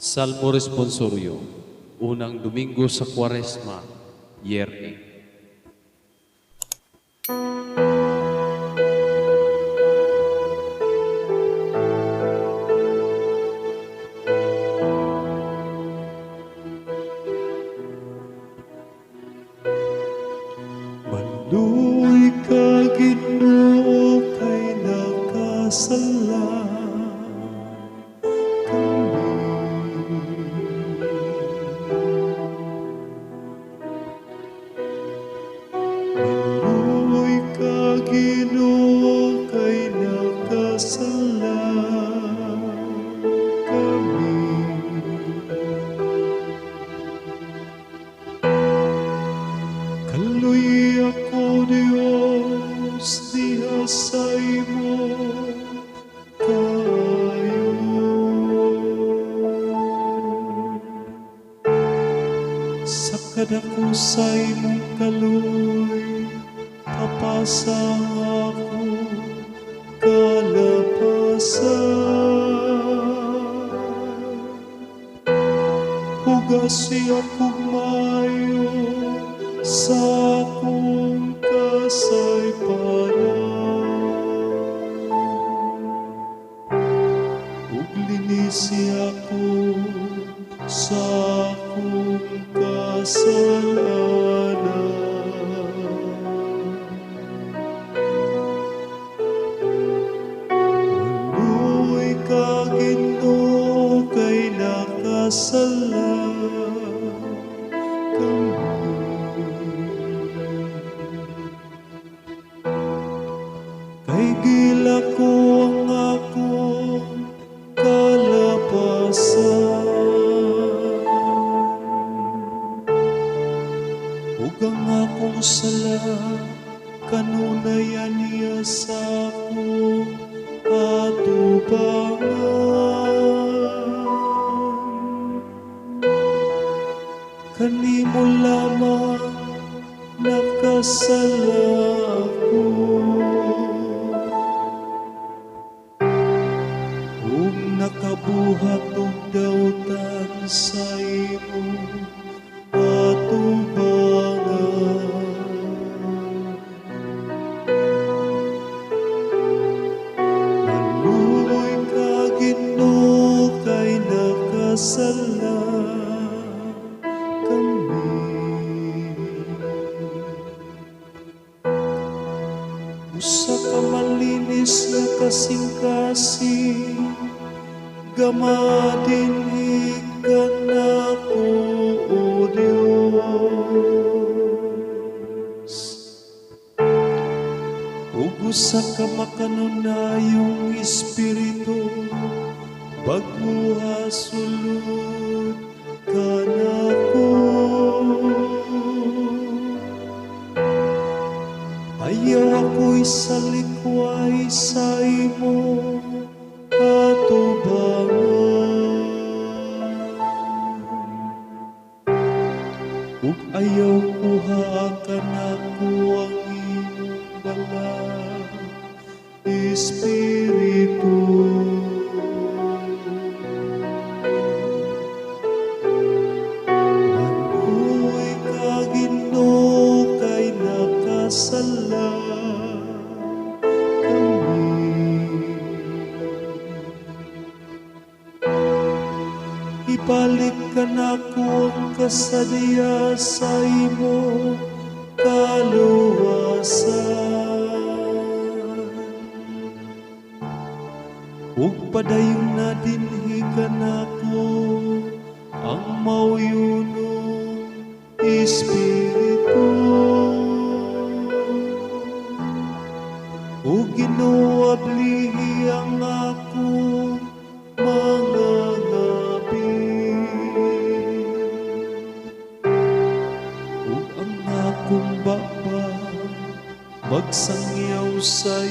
Salmo Responsorio, unang Domingo sa Kwaresma, Yerne. Maluoy ka, Ginoo, kay nakasala Maluoy ka, Ginoo, kay nakasala kami. Kaluy ako, Diyos, diha sa imo kayo. Sa kadako sa imong kaluy, papasang ako kalapasan. Hugasi akong mayo sa akong kasaypanan, ug linisi ako sa akong kasalanan. Maluoy ka, Ginoo, kay nakasala kami. Kay gila ko ang akong kalapasan, ug ang akong sala kanunayan niya sa akong atubangan. Kanimo lamang nakasala ako, ug nakabuhat og dautan sa imong atubangan. Maluoy ka, Ginoo, kay nakasala kami. Usa ka malinis nga kasing-kasing, gamadin ikan ako, O Diyos. Ug usa ka makanunayong espiritu, baguha sulod kanako. Ayaw ako'y salikway sa imo atubangan, ug ayaw kuhaakan ako ang imong balang espiritu. Maluoy ka, Ginoo, kay nakasala kami. Ibalik ka nako ang kasadya sa imo kaluwasan, ug padayon na dinhi ka nako ang mauyunong espiritu. O Ginoo, ablihi ang akong mga ngabin, ug ang akong baba magsangyaw sa